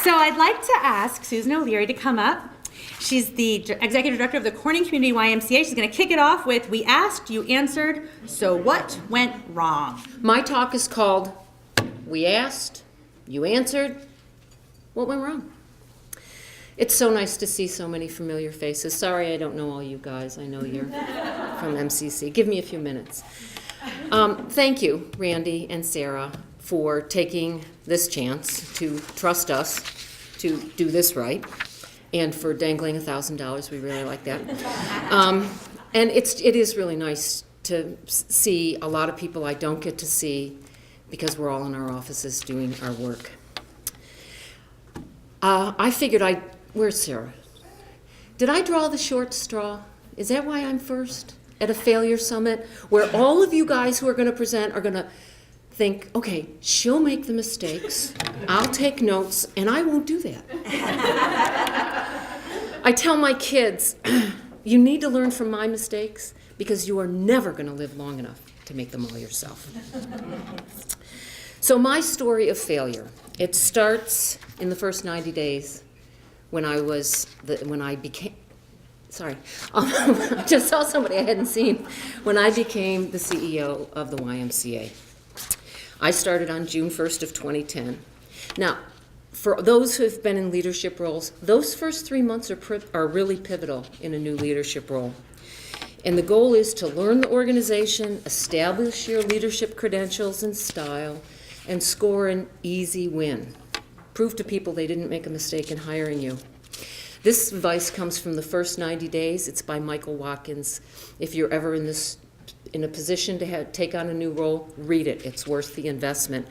So I'd like to ask Susan O'Leary to come up. She's the executive director of the Corning Community YMCA. She's going to kick it off with, we asked, you answered, so what went wrong? My talk is called, We Asked, You Answered, What Went Wrong? It's so nice to see so many familiar faces. Sorry I don't know all you guys. I know you're from MCC. Give me a few minutes. Thank you, Randy and Sarah, for taking this chance to trust us to do this right, and for dangling $1,000. We really like that. And it is really nice to see a lot of people I don't get to see because we're all in our offices doing our work. I figured where's Sarah? Did I draw the short straw? Is that why I'm first at a failure summit where all of you guys who are going to present are going to think, okay, she'll make the mistakes, I'll take notes, and I won't do that. I tell my kids, you need to learn from my mistakes because you are never going to live long enough to make them all yourself. So my story of failure, it starts in the first 90 days when I became I just saw somebody I hadn't seen, when I became the CEO of the YMCA. I started on June 1st of 2010. Now, for those who have been in leadership roles, those first 3 months are really pivotal in a new leadership role. And the goal is to learn the organization, establish your leadership credentials and style, and score an easy win. Prove to people they didn't make a mistake in hiring you. This advice comes from the first 90 days. It's by Michael Watkins. If you're ever in a position to take on a new role, read it. It's worth the investment.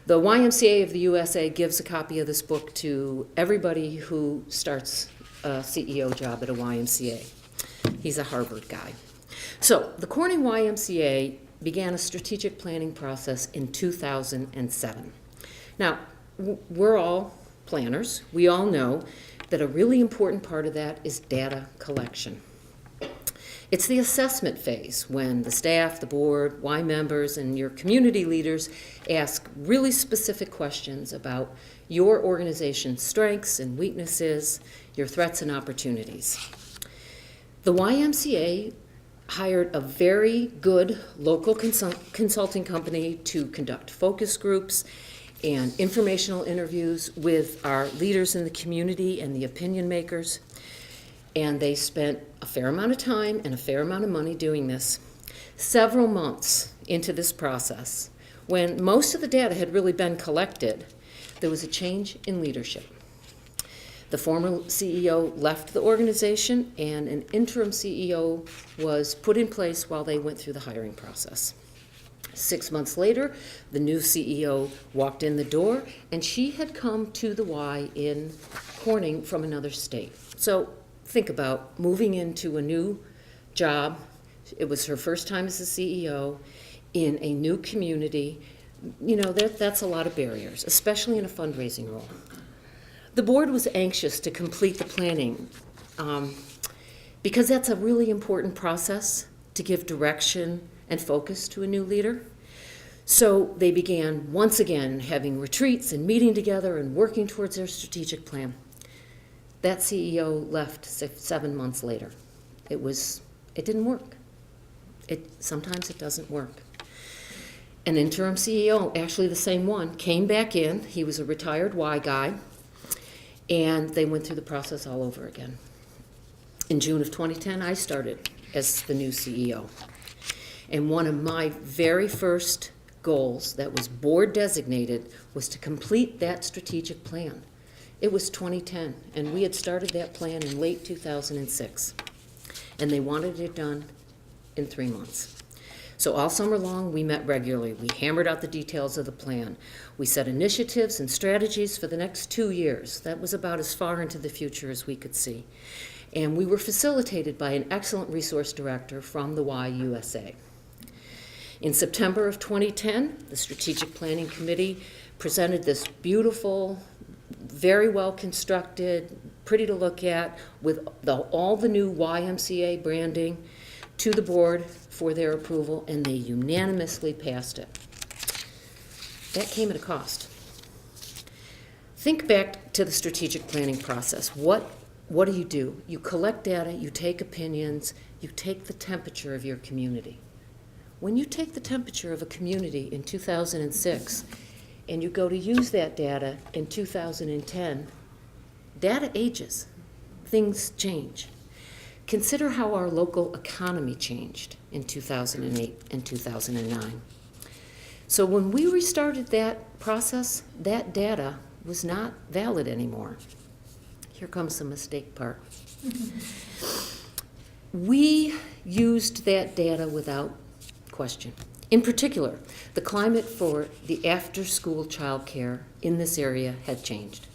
The YMCA of the USA gives a copy of this book to everybody who starts a CEO job at a YMCA. He's a Harvard guy. So the Corning YMCA began a strategic planning process in 2007. Now, we're all planners. We all know that a really important part of that is data collection. It's the assessment phase when the staff, the board, Y members, and your community leaders ask really specific questions about your organization's strengths and weaknesses, your threats and opportunities. The YMCA hired a very good local consulting company to conduct focus groups and informational interviews with our leaders in the community and the opinion makers. And they spent a fair amount of time and a fair amount of money doing this. Several months into this process, when most of the data had really been collected, there was a change in leadership. The former CEO left the organization, and an interim CEO was put in place while they went through the hiring process. 6 months later, the new CEO walked in the door, and she had come to the Y in Corning from another state. So think about moving into a new job. It was her first time as a CEO in a new community. You know, that's a lot of barriers, especially in a fundraising role. The board was anxious to complete the planning because that's a really important process to give direction and focus to a new leader. So they began once again having retreats and meeting together and working towards their strategic plan. That CEO left 7 months later. It didn't work. Sometimes it doesn't work. An interim CEO, actually the same one, came back in. He was a retired Y guy, and they went through the process all over again. In June of 2010, I started as the new CEO. And one of my very first goals that was board designated was to complete that strategic plan. It was 2010, and we had started that plan in late 2006. And they wanted it done in 3 months. So all summer long, we met regularly. We hammered out the details of the plan. We set initiatives and strategies for the next 2 years. That was about as far into the future as we could see. And we were facilitated by an excellent resource director from the YUSA. In September of 2010, the Strategic Planning Committee presented this beautiful, very well constructed, pretty to look at, with all the new YMCA branding to the board for their approval, and they unanimously passed it. That came at a cost. think back to the strategic planning process. What do? You collect data, you take opinions, you take the temperature of your community. When you take the temperature of a community in 2006 and you go to use that data in 2010, data ages. Things change. Consider how our local economy changed in 2008 and 2009. So when we restarted that process, that data was not valid anymore. Here comes the mistake part. We used that data without question. In particular, the climate for the after-school childcare in this area had changed.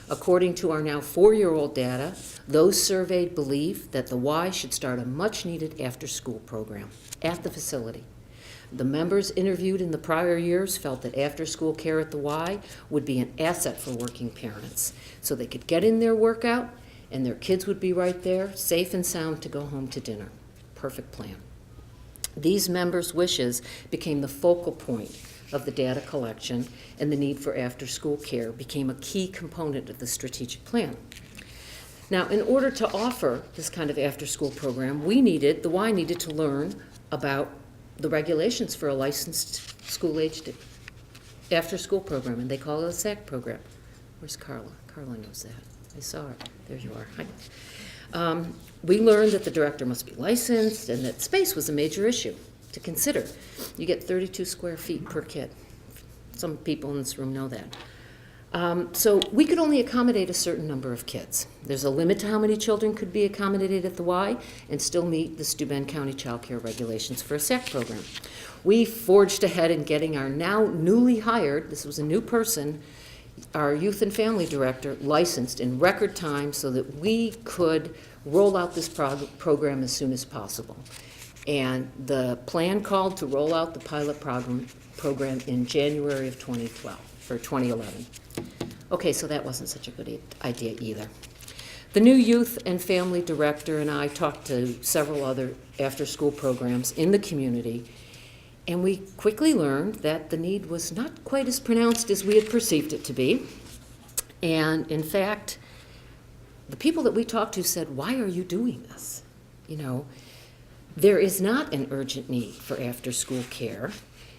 According to our now 4-year-old data, those surveyed believe that the Y should start a much-needed after-school program at the facility. The members interviewed in the prior years felt that after-school care at the Y would be an asset for working parents, so they could get in their workout and their kids would be right there, safe and sound to go home to dinner. Perfect plan. These members' wishes became the focal point of the data collection, and the need for after-school care became a key component of the strategic plan. Now, in order to offer this kind of after-school program, the Y needed to learn about the regulations for a licensed school-aged after-school program, and they call it a SAC program. Where's Carla? Carla knows that. I saw her. There you are. Hi. We learned that the director must be licensed and that space was a major issue to consider. You get 32 square feet per kid. Some people in this room know that. So we could only accommodate a certain number of kids. There's a limit to how many children could be accommodated at the Y and still meet the Steuben County Child Care regulations for a SAC program. We forged ahead in getting our now newly hired, this was a new person, our youth and family director licensed in record time so that we could roll out this program as soon as possible. And the plan called to roll out the pilot program in January of 2011. Okay, so that wasn't such a good idea either. The new youth and family director and I talked to several other after-school programs in the community, and we quickly learned that the need was not quite as pronounced as we had perceived it to be. And in fact, the people that we talked to said, "Why are you doing this? You know, there is not an urgent need for after-school care,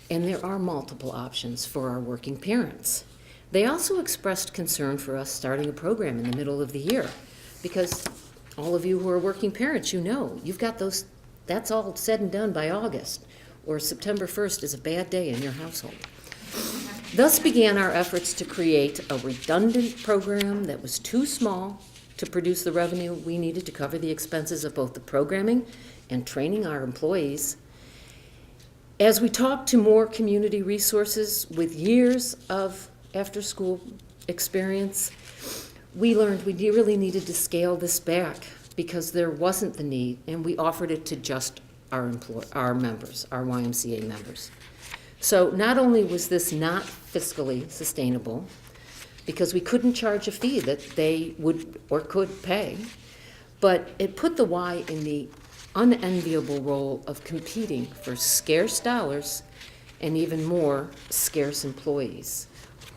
and there are multiple options for our working parents." They also expressed concern for us starting a program in the middle of the year, because all of you who are working parents, you know, you've got those, that's all said and done by August, or September 1st is a bad day in your household. Thus began our efforts to create a redundant program that was too small to produce the revenue we needed to cover the expenses of both the programming and training our employees. As we talked to more community resources with years of after-school experience, we learned we really needed to scale this back because there wasn't the need, and we offered it to just our members, our YMCA members. So not only was this not fiscally sustainable, because we couldn't charge a fee that they would or could pay, but it put the Y in the unenviable role of competing for scarce dollars and even more scarce employees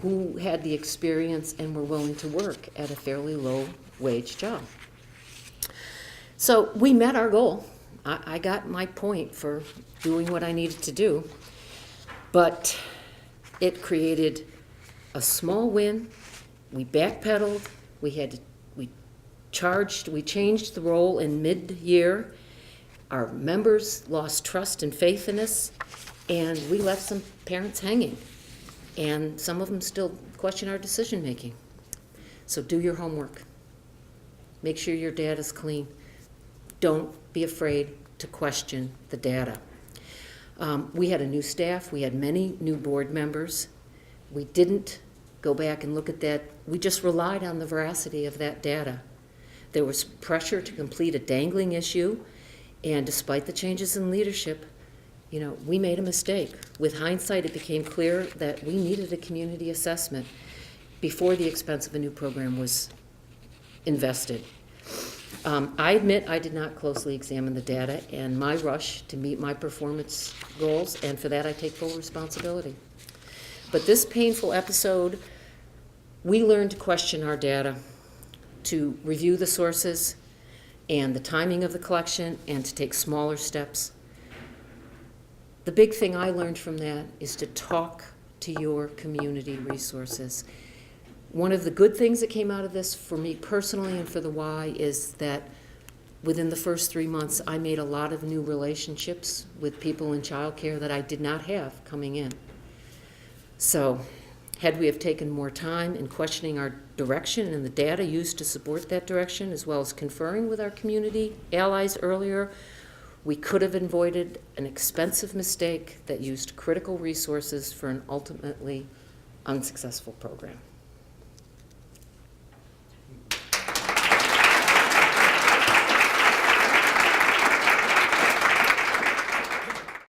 who had the experience and were willing to work at a fairly low wage job. So we met our goal. I got my point for doing what I needed to do, but it created a small win. We backpedaled. We changed the role in mid-year. Our members lost trust and faith in us, and we left some parents hanging. And some of them still question our decision-making. So do your homework. Make sure your data's clean. Don't be afraid to question the data. We had a new staff. We had many new board members. We didn't go back and look at that. We just relied on the veracity of that data. There was pressure to complete a dangling issue, and despite the changes in leadership, you know, we made a mistake. With hindsight, it became clear that we needed a community assessment before the expense of a new program was invested. I admit I did not closely examine the data and my rush to meet my performance goals, and for that I take full responsibility. But this painful episode We learned to question our data, to review the sources and the timing of the collection, and to take smaller steps. The big thing I learned from that is to talk to your community resources. One of the good things that came out of this for me personally and for the Y is that within the first 3 months, I made a lot of new relationships with people in childcare that I did not have coming in. So, had we have taken more time in questioning our direction and the data used to support that direction, as well as conferring with our community allies earlier, we could have avoided an expensive mistake that used critical resources for an ultimately unsuccessful program.